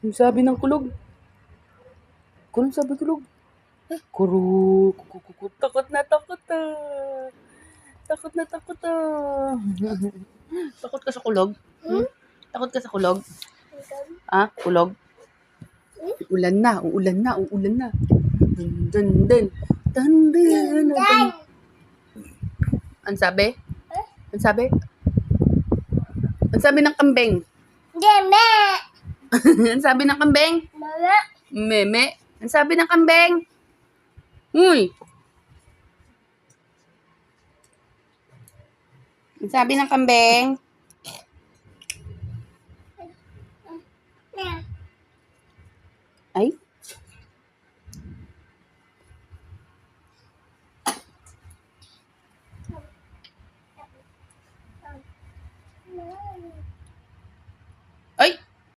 Yung sabi ng kulog. Kulog sabi kulog. Kuruk. Takot na takot ah. Takot na takot ah. Takot ka sa kulog? Takot ka sa kulog? Ah, kulog? Uulan na, uulan na, uulan na. Dun, dun, dun. Dun, dun, dun. Ang sabi? Ang sabi? Ang sabi ng kambing? Meme. Ang sabi ng kambing? Mama. Meme. Ang sabi ng kambing? Uy! Ang sabi ng kambing?